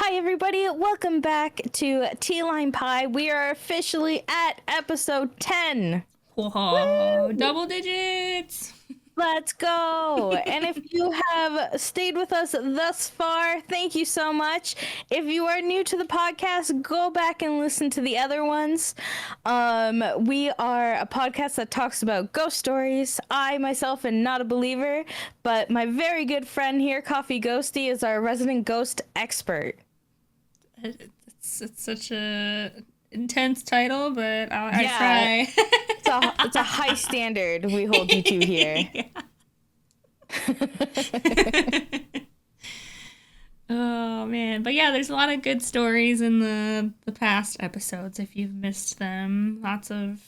Hi, everybody. Welcome back to TeaLimePie. We are officially at episode 10. Whoa, Woo! double digits. Let's go. And if you have stayed with us thus far, thank you so much. If you are new to the podcast, go back and listen to the other ones. We are a podcast that talks about ghost stories. I myself am not a believer, but my very good friend here, Coffee Ghosty, is our resident ghost expert. It's such a intense title, but I try. It's a high standard we hold you to here. Oh man, but yeah, there's a lot of good stories in the past episodes. If you've missed them, lots of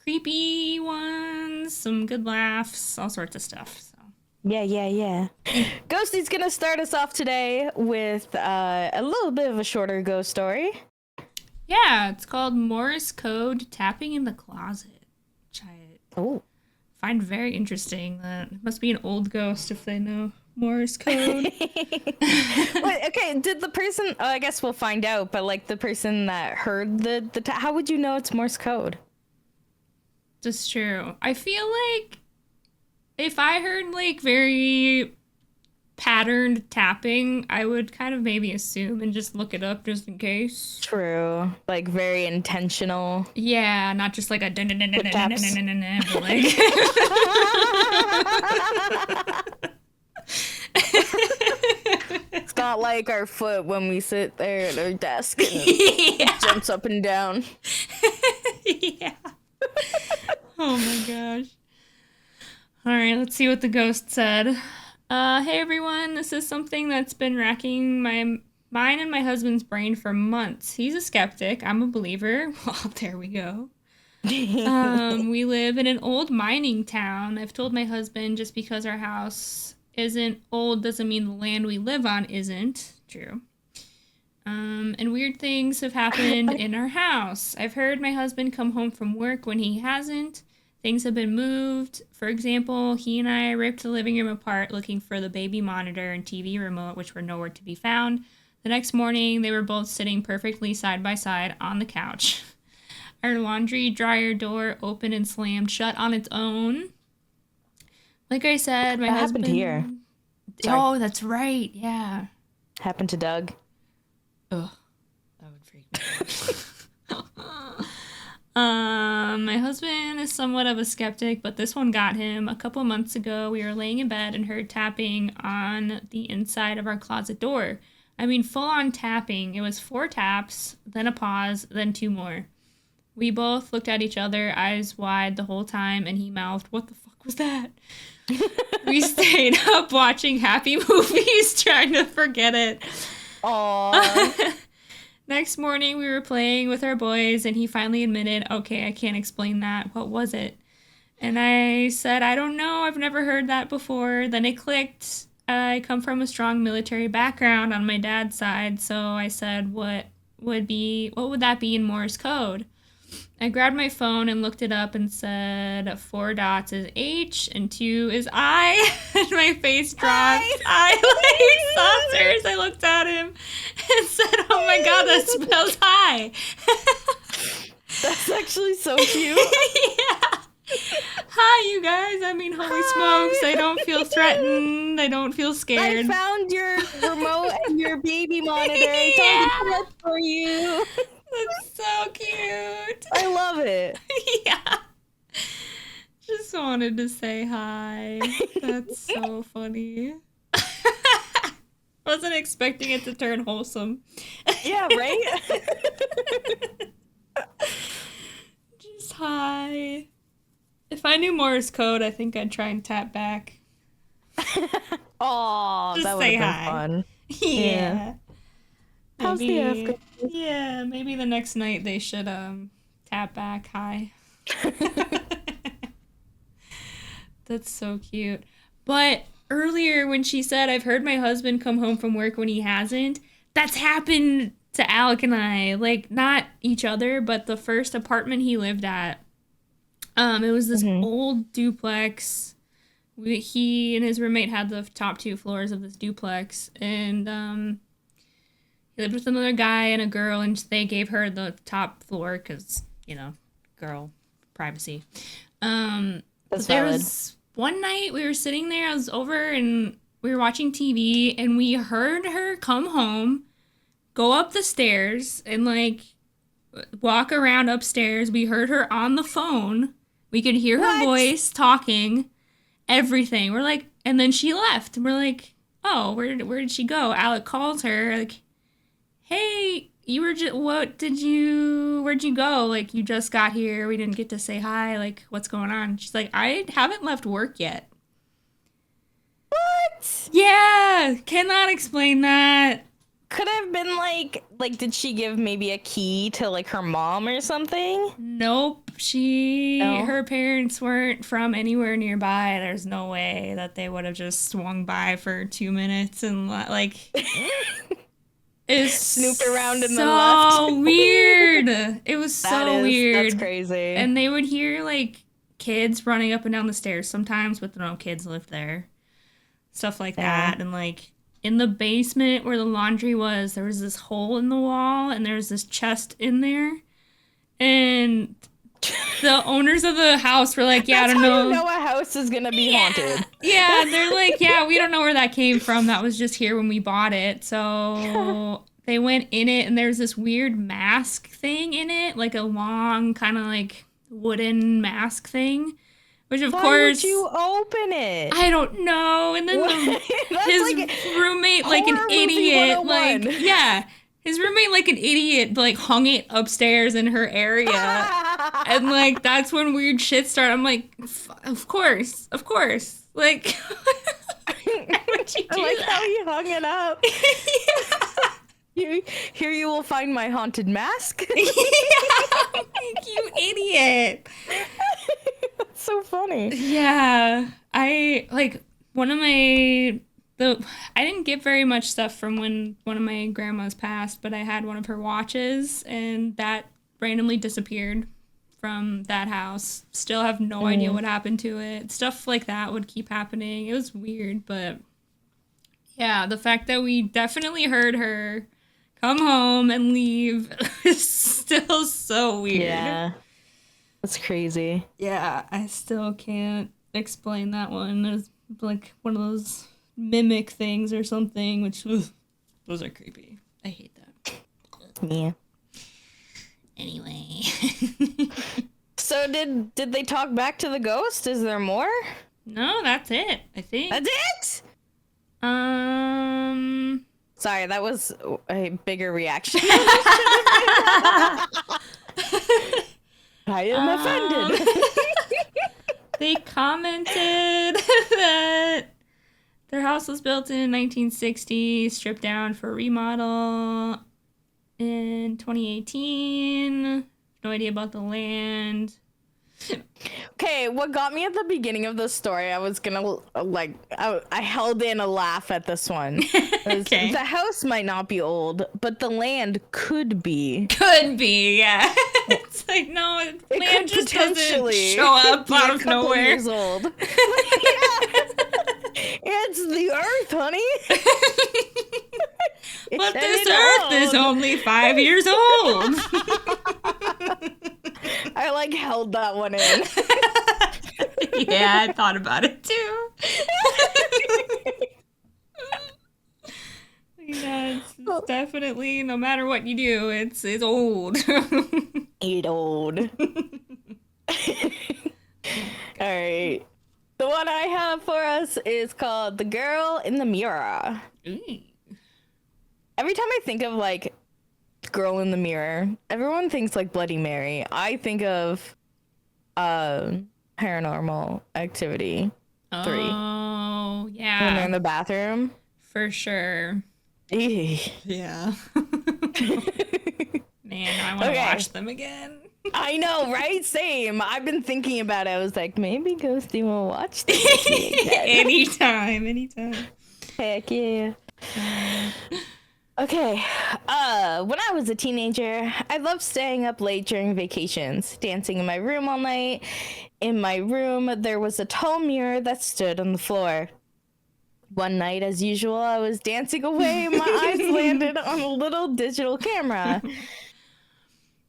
creepy ones, some good laughs, all sorts of stuff. So. Yeah. Ghosty's gonna start us off today with a little bit of a shorter ghost story. Yeah, it's called Morse Code Tapping in the Closet, which I find very interesting. That it must be an old ghost if they know Morse Code. Wait, okay, did the person, I guess we'll find out, but like the person that heard how would you know it's Morse Code? That's true. I feel like if I heard like very patterned tapping, I would kind of maybe assume and just look it up just in case. True. Like very intentional. Yeah, not just like a but like It's not like our foot when we sit there at our desk and it jumps up and down. Yeah. Oh my gosh. All right, let's see what the ghost said. Hey everyone, this is something that's been racking mine and my husband's brain for months. He's a skeptic. I'm a believer. Well, there we go. We live in an old mining town. I've told my husband just because our house isn't old doesn't mean the land we live on isn't. True. And weird things have happened in our house. I've heard my husband come home from work when he hasn't. Things have been moved. For example, he and I ripped the living room apart looking for the baby monitor and TV remote, which were nowhere to be found. The next morning, they were both sitting perfectly side by side on the couch. Our laundry dryer door opened and slammed shut on its own. Like I said, my husband... happened here. Sorry. Oh, that's right. Yeah. Happened to Doug. Ugh. That would freak me out. My husband is somewhat of a skeptic, but this one got him. A couple months ago, we were laying in bed and heard tapping on the inside of our closet door. I mean, full-on tapping. It was 4 taps, then a pause, then 2 more. We both looked at each other, eyes wide the whole time, and he mouthed, "What the fuck was that?" We stayed up watching happy movies, trying to forget it. Aww. Next morning, we were playing with our boys, and he finally admitted, "Okay, I can't explain that. What was it?" And I said, "I don't know. I've never heard that before." Then it clicked. I come from a strong military background on my dad's side, so I said, what would that be in Morse code? I grabbed my phone and looked it up and said 4 dots is H and 2 is I. And my face dropped. I like saucers. I looked at him and said, "Oh my god, that spells hi." That's actually so cute. Yeah. Hi, you guys. I mean, holy smokes. I don't feel threatened. I don't feel scared. I found your remote and your baby monitor. I told it for you. That's so cute. I love it. Yeah. Just wanted to say hi. That's so funny. Wasn't expecting it to turn wholesome. Yeah, right? Just hi. If I knew Morse code, I think I'd try and tap back. Aw, just that would say have been hi. fun. Yeah. How's the F? Yeah, maybe the next night they should tap back hi. That's so cute. But earlier when she said, "I've heard my husband come home from work when he hasn't," that's happened to Alec and I. Like, not each other, but the first apartment he lived at. It was this old duplex. He and his roommate had the top 2 floors of this duplex, and He lived with another guy and a girl, and they gave her the top floor because, girl privacy. That's But there valid. was one night we were sitting there, I was over, and we were watching TV, and we heard her come home, go up the stairs, and, like, walk around upstairs. We heard her on the phone. We could hear her voice talking, everything. We're like, and then she left. And we're like, oh, where did she go? Alec calls her, like, hey, where'd you go? Like, you just got here. We didn't get to say hi. Like, what's going on? She's like, I haven't left work yet. What? Yeah, cannot explain that. Could have been like, did she give maybe a key to like her mom or something? Nope. Her parents weren't from anywhere nearby. There's no way that they would have just swung by for 2 minutes and like it's snooped around in the left. So left. weird. It was so weird. That's crazy. And they would hear like kids running up and down the stairs sometimes, but no kids lived there. Stuff like that. And like in the basement where the laundry was, there was this hole in the wall and there was this chest in there. And the owners of the house were like, yeah, I don't know. You know a house is going to be haunted. Yeah, they're like, yeah, we don't know where that came from. That was just here when we bought it. So they went in it and there's this weird mask thing in it, like a long kind of like wooden mask thing. Which of Why course would you open it? I don't know. And then his like roommate, like an idiot, like his roommate, like an idiot, like hung it upstairs in her area, and like that's when weird shit started. I'm like, of course, like. Why would you do that? How you hung it up. Yeah. Here you will find my haunted mask. Yeah, you idiot. That's so funny. Yeah, I didn't get very much stuff from when one of my grandmas passed, but I had one of her watches and that randomly disappeared from that house. Still have no idea what happened to it. Stuff like that would keep happening. It was weird, but yeah, the fact that we definitely heard her come home and leave is still so weird. Yeah. That's crazy. Yeah, I still can't explain that one. There's like one of those mimic things or something, which those are creepy. I hate that. Yeah. Anyway. So did they talk back to the ghost? Is there more? No, that's it, I think. That's it? Sorry, that was a bigger reaction. I am offended. They commented that their house was built in 1960, stripped down for remodel in 2018. No idea about the land. Okay, what got me at the beginning of the story, I was gonna, like, I held in a laugh at this one. Okay. The house might not be old, but the land could be. Could be, yeah. It's like, no, It land could just doesn't potentially show up out of a couple nowhere. years old. Yeah. It's the earth, honey. But this earth is only 5 years old. I like held that one in. Yeah, I thought about it too. Yeah, it's definitely, no matter what you do, it's old. It's old. All right. The one I have for us is called The Girl in the Mirror. Ooh. Every time I think of, like, Girl in the Mirror, everyone thinks, like, Bloody Mary. I think of Paranormal Activity 3. Oh, yeah. When they're in the bathroom. For sure. Yeah. Man, I want to watch them again. I know, right? Same. I've been thinking about it. I was like, maybe Ghosty will watch this with me again. Anytime. Heck yeah. Okay. When I was a teenager, I loved staying up late during vacations, dancing in my room all night. In my room, there was a tall mirror that stood on the floor. One night, as usual, I was dancing away and my eyes landed on a little digital camera.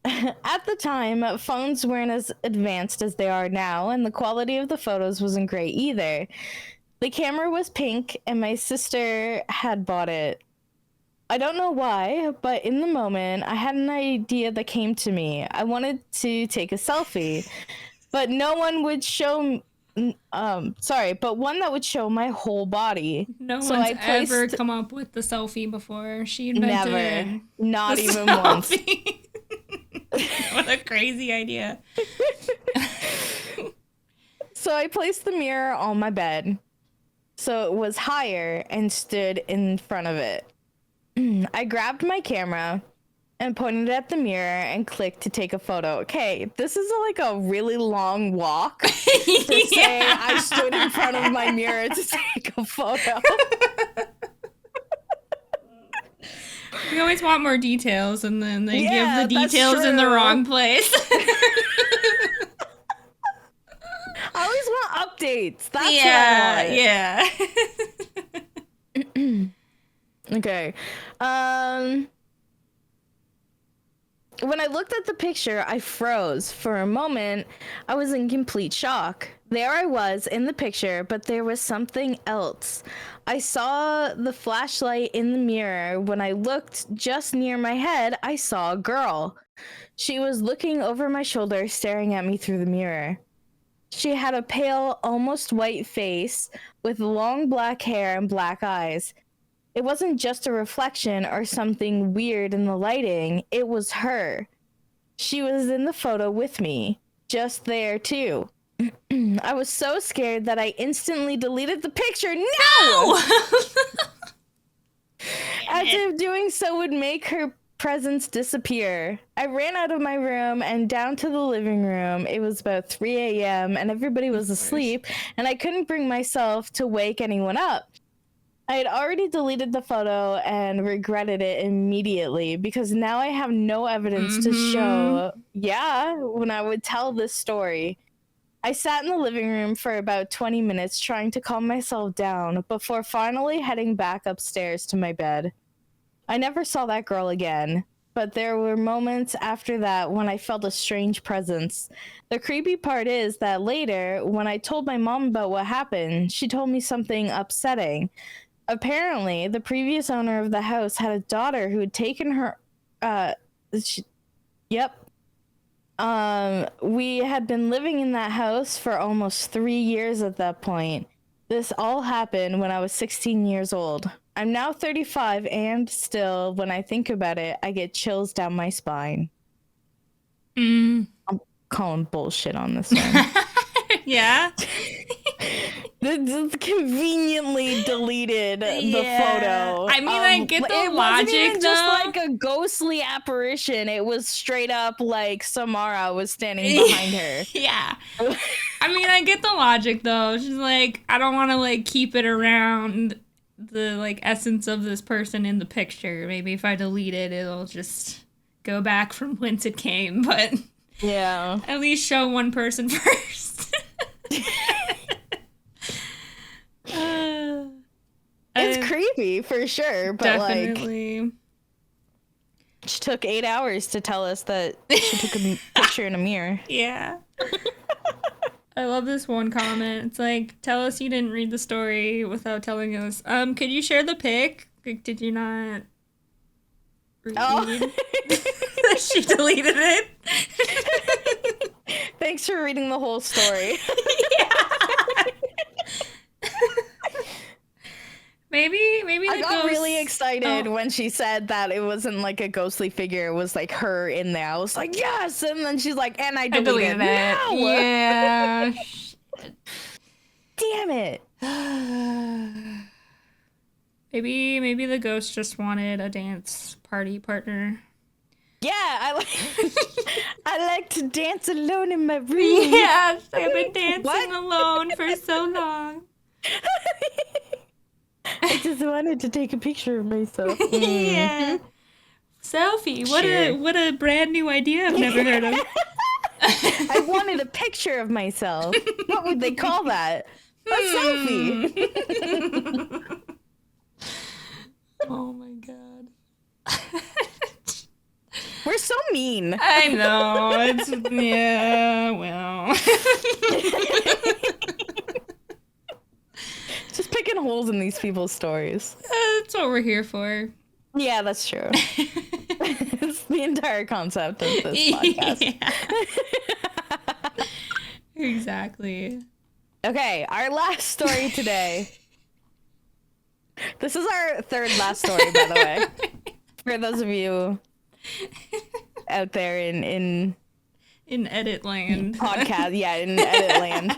At the time, phones weren't as advanced as they are now, and the quality of the photos wasn't great either. The camera was pink, and my sister had bought it. I don't know why, but in the moment, I had an idea that came to me. I wanted to take a selfie, but no one would show but one that would show my whole body. No So one's I placed ever come up with the selfie before. She invented never, not the even once. selfie. What a crazy idea. So I placed the mirror on my bed, so it was higher, and stood in front of it. I grabbed my camera and pointed at the mirror and clicked to take a photo. Okay, this is like a really long walk to say I stood in front of my mirror to take a photo. We always want more details, and then they give Yeah, the that's details in the true. wrong place. I always want updates. That's yeah. what I want. Okay. When I looked at the picture, I froze. For a moment, I was in complete shock. There I was in the picture, but there was something else. I saw the flashlight in the mirror. When I looked just near my head, I saw a girl. She was looking over my shoulder, staring at me through the mirror. She had a pale, almost white face with long black hair and black eyes. It wasn't just a reflection or something weird in the lighting. It was her. She was in the photo with me, just there too. I was so scared that I instantly deleted the picture. No! As if doing so would make her presence disappear. I ran out of my room and down to the living room. It was about 3 a.m. and everybody was asleep, and I couldn't bring myself to wake anyone up. I had already deleted the photo and regretted it immediately because now I have no evidence to show, when I would tell this story. I sat in the living room for about 20 minutes trying to calm myself down before finally heading back upstairs to my bed. I never saw that girl again, but there were moments after that when I felt a strange presence. The creepy part is that later, when I told my mom about what happened, she told me something upsetting. Apparently, the previous owner of the house had a daughter who had taken her. We had been living in that house for almost 3 years at that point. This all happened when I was 16 years old. I'm now 35, and still, when I think about it, I get chills down my spine. I'm calling bullshit on this one. Yeah. This conveniently deleted the photo. I mean, I get the it logic, wasn't even though. just like a ghostly apparition. It was straight up like Samara was standing behind her. Yeah. I mean, I get the logic, though. She's like, I don't want to, like, keep it around the, like, essence of this person in the picture. Maybe if I delete it, it'll just go back from whence it came. But yeah, at least show one person first. It's creepy for sure, but definitely. like, she took 8 hours to tell us that she took a picture in a mirror. Yeah. I love this one comment. It's like, tell us you didn't read the story without telling us. Could you share the pic? Like, did you not read? Oh. She deleted it. Thanks for reading the whole story. Yeah. Maybe I got really excited when she said that it wasn't like a ghostly figure. It was like her in there. I was like, yes. And then she's like, and I deleted it. No! Yeah. Damn it. Maybe the ghost just wanted a dance party partner. Yeah, I like to dance alone in my room. Yeah, I've been dancing alone for so long. I just wanted to take a picture of myself. Yeah. Selfie. What a brand new idea I've never heard of. I wanted a picture of myself. What would they call that? A selfie. Oh my god. We're so mean. I know. It's yeah, well. Just picking holes in these people's stories. That's what we're here for. Yeah, that's true. It's the entire concept of this podcast. Yeah. Exactly. Okay, our last story today. This is our third last story, by the way. For those of you out there in edit land. podcast, yeah, in edit land.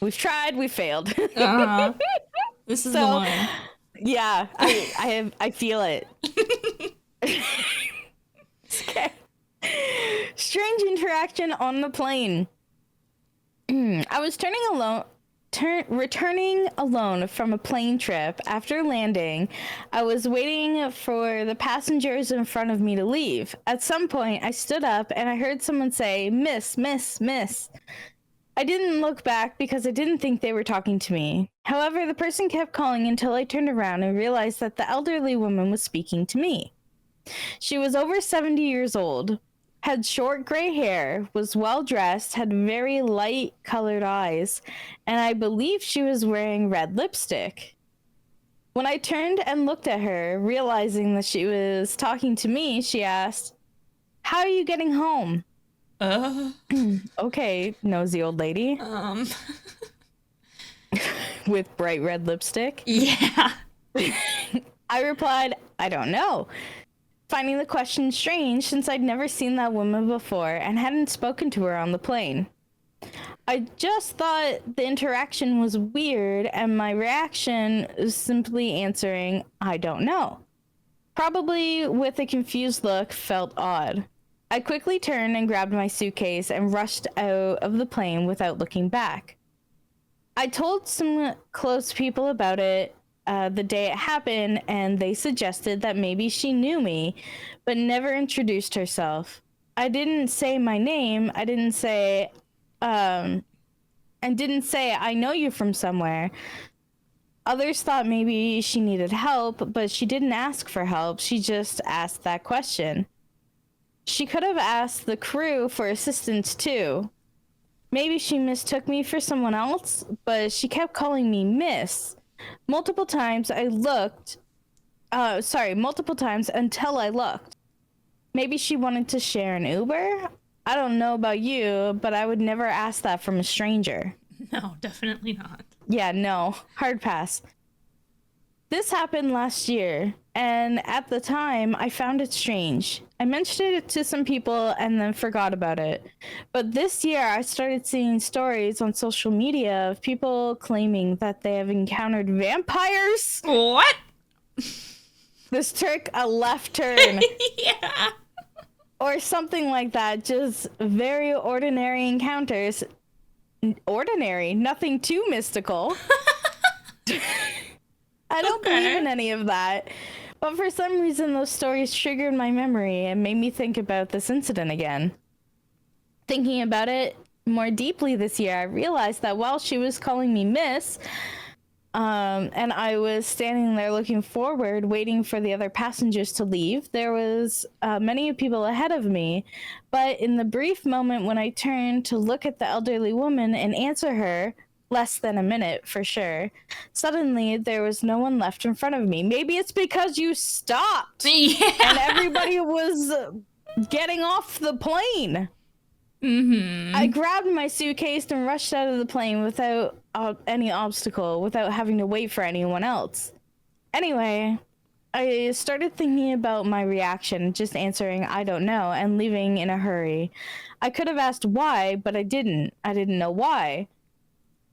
We've tried, we failed. This is the one. Yeah, I feel it. Okay. Strange interaction on the plane. I was returning alone from a plane trip. After landing, I was waiting for the passengers in front of me to leave. At some point, I stood up and I heard someone say, "Miss, miss, miss." I didn't look back because I didn't think they were talking to me. However, the person kept calling until I turned around and realized that the elderly woman was speaking to me. She was over 70 years old, had short gray hair, was well dressed, had very light colored eyes, and I believe she was wearing red lipstick. When I turned and looked at her, realizing that she was talking to me, she asked, "How are you getting home?" Okay, nosy old lady. With bright red lipstick. Yeah. I replied, "I don't know," finding the question strange since I'd never seen that woman before and hadn't spoken to her on the plane. I just thought the interaction was weird, and my reaction was simply answering, "I don't know." Probably with a confused look, felt odd. I quickly turned and grabbed my suitcase and rushed out of the plane without looking back. I told some close people about it the day it happened, and they suggested that maybe she knew me, but never introduced herself. I didn't say my name. I didn't say, "I know you from somewhere." Others thought maybe she needed help, but she didn't ask for help. She just asked that question. She could have asked the crew for assistance too. Maybe she mistook me for someone else, but she kept calling me Miss. Multiple times until I looked. Maybe she wanted to share an Uber? I don't know about you, but I would never ask that from a stranger. No, definitely not. Yeah, no. Hard pass. This happened last year, and at the time, I found it strange. I mentioned it to some people and then forgot about it. But this year, I started seeing stories on social media of people claiming that they have encountered vampires. What? This took a left turn. Yeah. Or something like that. Just very ordinary encounters. Ordinary, nothing too mystical. I don't believe in any of that. But for some reason, those stories triggered my memory and made me think about this incident again. Thinking about it more deeply this year, I realized that while she was calling me Miss, and I was standing there looking forward, waiting for the other passengers to leave, there was many people ahead of me. But in the brief moment when I turned to look at the elderly woman and answer her, less than a minute for sure, suddenly there was no one left in front of me. Maybe it's because you stopped. Yeah. And everybody was getting off the plane. Mm-hmm. I grabbed my suitcase and rushed out of the plane without any obstacle, without having to wait for anyone else. Anyway, I started thinking about my reaction, just answering "I don't know" and leaving in a hurry. I could have asked why, but I didn't. I didn't know why.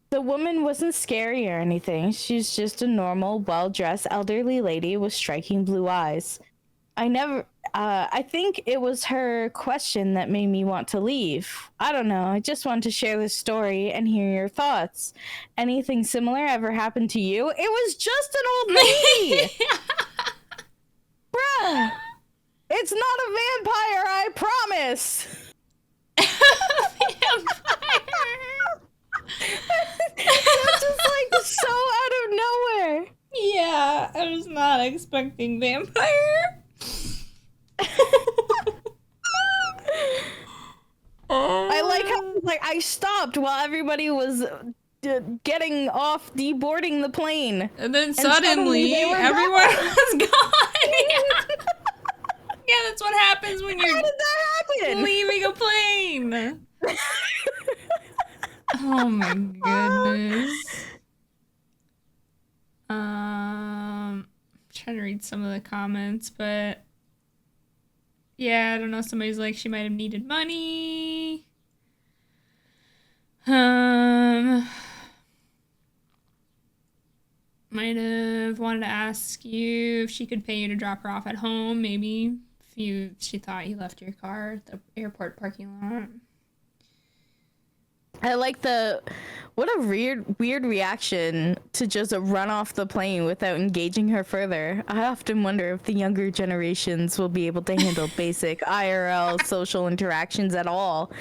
The woman wasn't scary or anything. She's just a normal, well-dressed elderly lady with striking blue eyes. I think it was her question that made me want to leave. I don't know. I just wanted to share this story and hear your thoughts. Anything similar ever happened to you? It was just an old lady! Bruh! It's not a vampire, I promise! That's just like so out of nowhere. Yeah, I was not expecting vampire. I like how like I stopped while everybody was getting off deboarding the plane. And then suddenly suddenly they were everyone gone. was gone. Yeah, that's what happens when How you're did that happen? leaving a plane. Oh my goodness. Trying to read some of the comments, but yeah, I don't know. Somebody's like, she might have needed money. Might have wanted to ask you if she could pay you to drop her off at home, maybe. If she thought you left your car at the airport parking lot. I like what a weird reaction to just run off the plane without engaging her further. I often wonder if the younger generations will be able to handle basic IRL social interactions at all.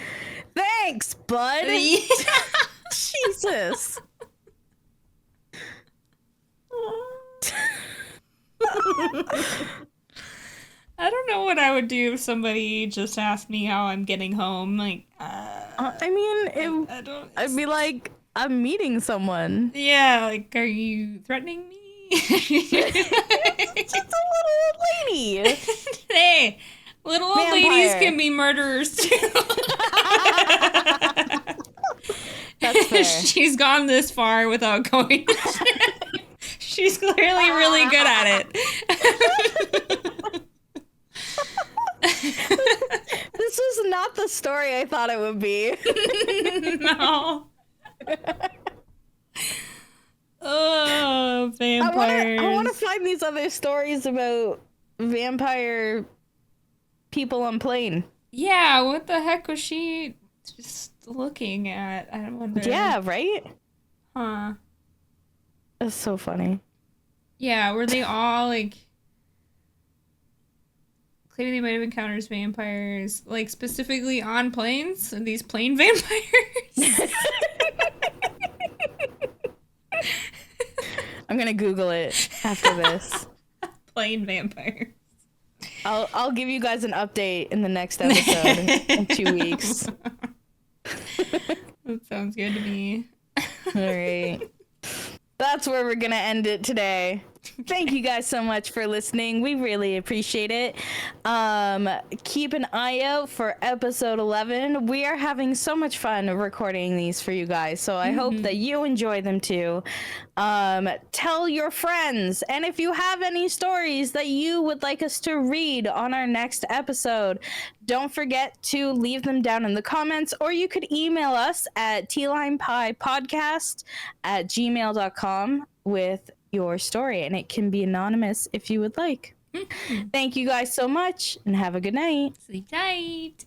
Thanks, bud. Yeah. Jesus. I don't know what I would do if somebody just asked me how I'm getting home. Like, I mean, I don't. I'd be like, I'm meeting someone. Yeah, like, are you threatening me? It's just a little old lady. Hey, little old Vampire. ladies can be murderers too. That's fair. She's gone this far without going. She's clearly really good at it. This was not the story I thought it would be. No. Oh, vampires. I want to find these other stories about vampire people on plane. Yeah, what the heck was she just looking at? I wonder. Yeah, right? Huh. That's so funny. Yeah, were they all like... Clearly they might have encountered vampires, like specifically on planes? Are these plane vampires? I'm gonna Google it after this. Plane vampires. I'll give you guys an update in the next episode in 2 weeks. That sounds good to me. All right. That's where we're gonna end it today. Thank you guys so much for listening. We really appreciate it. Keep an eye out for episode 11. We are having so much fun recording these for you guys, so I hope that you enjoy them too. Tell your friends, and if you have any stories that you would like us to read on our next episode, don't forget to leave them down in the comments, or you could email us at TeaLimePiePodcast@gmail.com with your story, and it can be anonymous if you would like. Thank you guys so much, and have a good night. Sleep tight.